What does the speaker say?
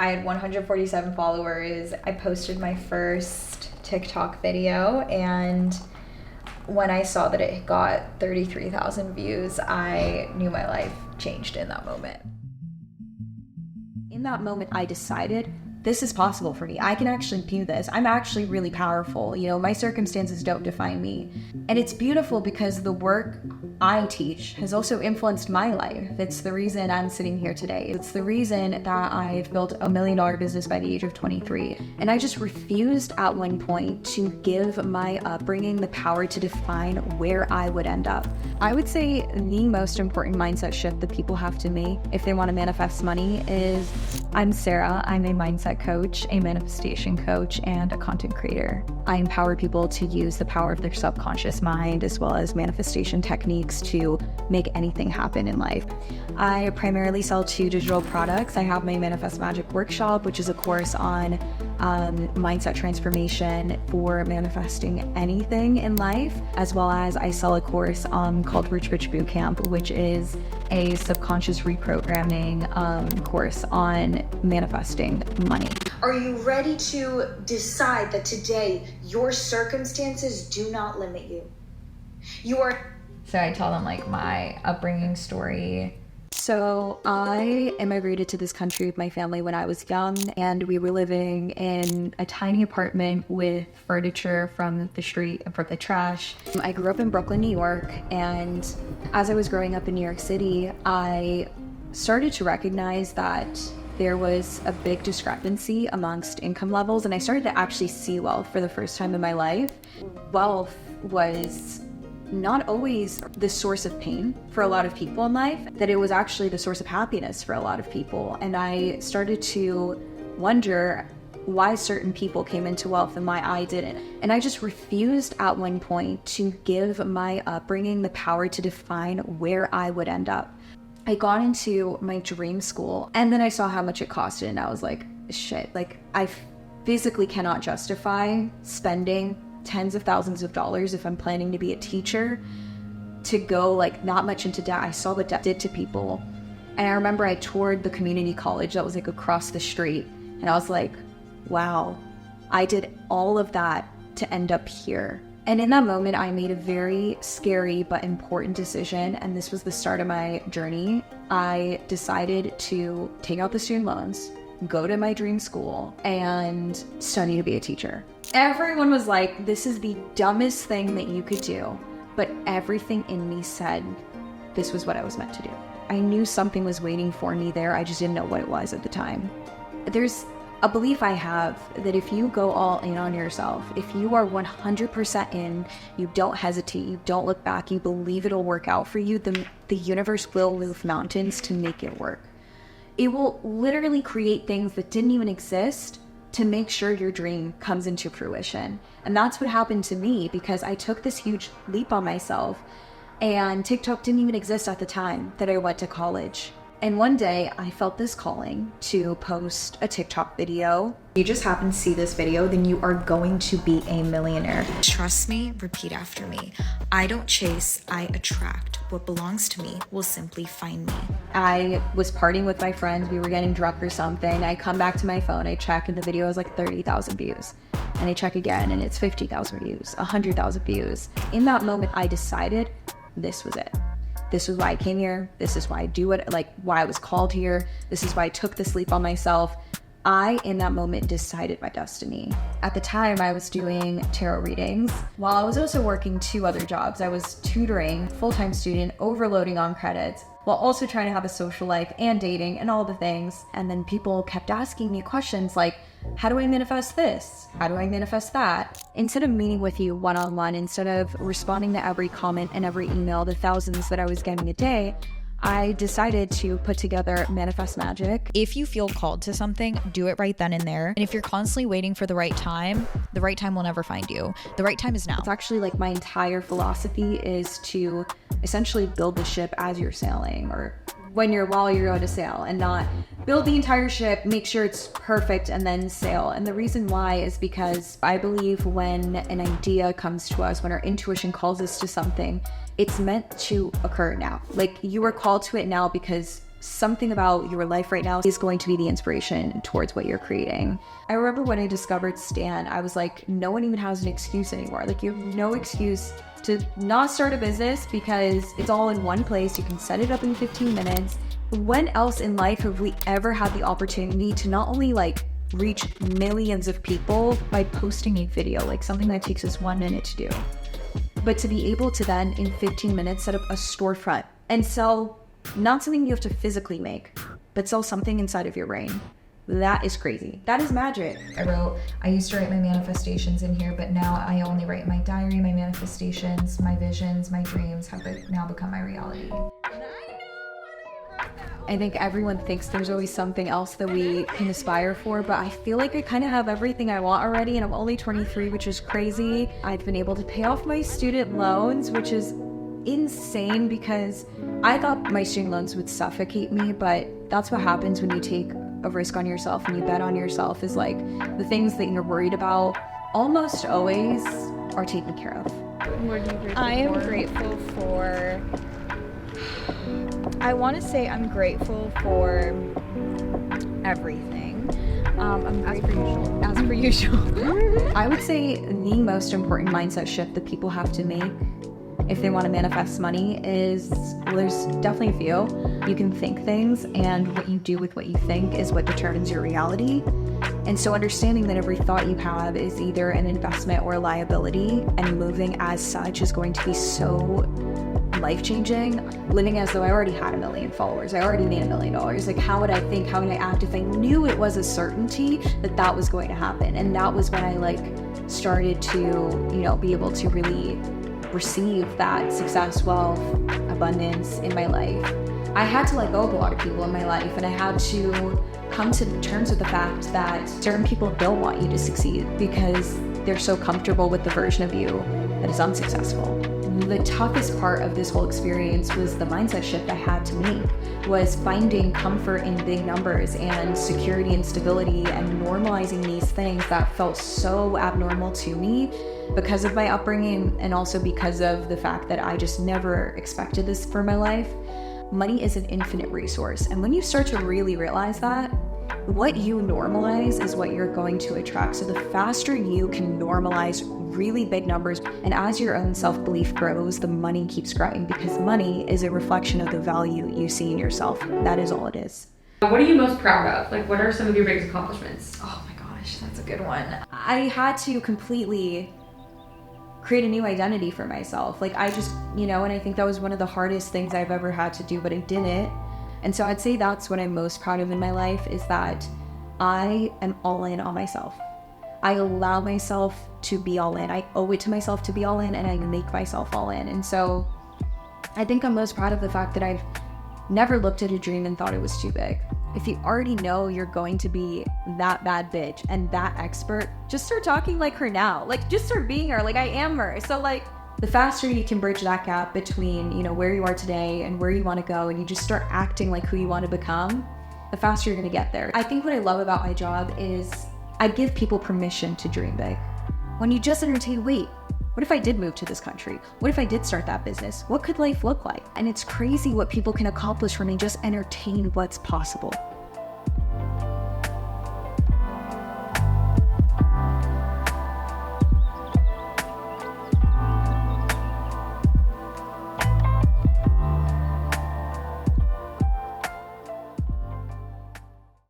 I had 147 followers. I posted my first TikTok video, and when I saw that it got 33,000 views, I knew my life changed in that moment. In that moment, I decided this is possible for me. I can actually do this. I'm actually really powerful. You know, my circumstances don't define me. And it's beautiful because the work I teach has also influenced my life. It's the reason I'm sitting here today. It's the reason that I've built a $1 million business by the age of 23. And I just refused at one point to give my upbringing the power to define where I would end up. I would say the most important mindset shift that people have to make if they want to manifest money is, I'm Sarah. I'm a mindset coach, a manifestation coach, and a content creator. I empower people to use the power of their subconscious mind as well as manifestation techniques to make anything happen in life. I primarily sell 2 digital products. I have my Manifest Magic workshop, which is a course on mindset transformation for manifesting anything in life, as well as I sell a course called Rich Bitch Bootcamp, which is a subconscious reprogramming course on manifesting money. Are you ready to decide that today your circumstances do not limit you? So I tell them like my upbringing story. So I immigrated to this country with my family when I was young, and we were living in a tiny apartment with furniture from the street and from the trash. I grew up in Brooklyn, New York, and as I was growing up in New York City, I started to recognize that there was a big discrepancy amongst income levels, and I started to actually see wealth for the first time in my life. Wealth was not always the source of pain for a lot of people in life, that it was actually the source of happiness for a lot of people. And I started to wonder why certain people came into wealth and why I didn't. And I just refused at one point to give my upbringing the power to define where I would end up. I got into my dream school, and then I saw how much it costed, and I was like, shit, like I physically cannot justify spending tens of thousands of dollars if I'm planning to be a teacher to go like not much into debt. I saw what debt did to people. And I remember I toured the community college that was like across the street, and I was like, wow, I did all of that to end up here. And in that moment, I made a very scary but important decision, and this was the start of my journey. I decided to take out the student loans, go to my dream school, and study to be a teacher. Everyone was like, this is the dumbest thing that you could do, but everything in me said this was what I was meant to do. I knew something was waiting for me there, I just didn't know what it was at the time. There's a belief I have that if you go all in on yourself, if you are 100% in, you don't hesitate, you don't look back, you believe it'll work out for you, the universe will move mountains to make it work. It will literally create things that didn't even exist to make sure your dream comes into fruition. And that's what happened to me, because I took this huge leap on myself, and TikTok didn't even exist at the time that I went to college. And one day I felt this calling to post a TikTok video. You just happen to see this video, then you are going to be a millionaire. Trust me, repeat after me. I don't chase, I attract. What belongs to me will simply find me. I was partying with my friends, we were getting drunk or something. I come back to my phone, I check, and the video has like 30,000 views. And I check again, and it's 50,000 views, 100,000 views. In that moment, I decided this was it. This is why I came here. This is why I do it, like why I was called here. This is why I took this leap on myself. I, in that moment, decided my destiny. At the time, I was doing tarot readings while I was also working 2 other jobs. I was tutoring, full-time student, overloading on credits, while also trying to have a social life and dating and all the things. And then people kept asking me questions like, how do I manifest this? How do I manifest that? Instead of meeting with you one-on-one, instead of responding to every comment and every email, the thousands that I was getting a day, I decided to put together Manifest Magic. If you feel called to something, do it right then and there. And if you're constantly waiting for the right time will never find you. The right time is now. It's actually like my entire philosophy is to essentially build the ship as you're sailing, or while you're going to sail, and not build the entire ship, make sure it's perfect, and then sail. And the reason why is because I believe when an idea comes to us, when our intuition calls us to something, it's meant to occur now. Like, you are called to it now because something about your life right now is going to be the inspiration towards what you're creating. I remember when I discovered Stan, I was like, no one even has an excuse anymore. Like, you have no excuse to not start a business because it's all in one place. You can set it up in 15 minutes. When else in life have we ever had the opportunity to not only like reach millions of people by posting a video, like something that takes us 1 minute to do, but to be able to then in 15 minutes set up a storefront and sell not something you have to physically make, but sell something inside of your brain. That is crazy. That is magic. I used to write my manifestations in here, but now I only write my diary, my manifestations, my visions, my dreams have now become my reality. I think everyone thinks there's always something else that we can aspire for, but I feel like I kind of have everything I want already, and I'm only 23, which is crazy. I've been able to pay off my student loans, which is insane because I thought my student loans would suffocate me, but that's what happens when you take a risk on yourself and you bet on yourself, is like the things that you're worried about almost always are taken care of. I am grateful for, I want to say I'm grateful for everything. As per usual. I would say the most important mindset shift that people have to make if they want to manifest money is, well, there's definitely a few. You can think things, and what you do with what you think is what determines your reality. And so understanding that every thought you have is either an investment or a liability, and moving as such is going to be so life-changing. Living as though I already had 1 million followers, I already made $1 million. Like, how would I think, how would I act if I knew it was a certainty that that was going to happen? And that was when I like started to, be able to really receive that success, wealth, abundance in my life. I had to let go of a lot of people in my life, and I had to come to terms with the fact that certain people don't want you to succeed because they're so comfortable with the version of you that is unsuccessful. The toughest part of this whole experience was the mindset shift I had to make, was finding comfort in big numbers and security and stability and normalizing these things that felt so abnormal to me because of my upbringing, and also because of the fact that I just never expected this for my life. Money is an infinite resource, and when you start to really realize that, what you normalize is what you're going to attract. So the faster you can normalize really big numbers, and as your own self-belief grows, the money keeps growing, because money is a reflection of the value you see in yourself. That is all it is. What are you most proud of? Like, what are some of your biggest accomplishments? Oh my gosh, that's a good one. I had to completely create a new identity for myself. Like, I just, and I think that was one of the hardest things I've ever had to do, but I did it. And so I'd say that's what I'm most proud of in my life, is that I am all in on myself. I allow myself to be all in. I owe it to myself to be all in, and I make myself all in. And so I think I'm most proud of the fact that I've never looked at a dream and thought it was too big. If you already know you're going to be that bad bitch and that expert, just start talking like her now. Like, just start being her. Like, I am her. So like, the faster you can bridge that gap between, where you are today and where you want to go, and you just start acting like who you want to become, the faster you're going to get there. I think what I love about my job is I give people permission to dream big. When you just entertain, wait, what if I did move to this country? What if I did start that business? What could life look like? And it's crazy what people can accomplish when they just entertain what's possible.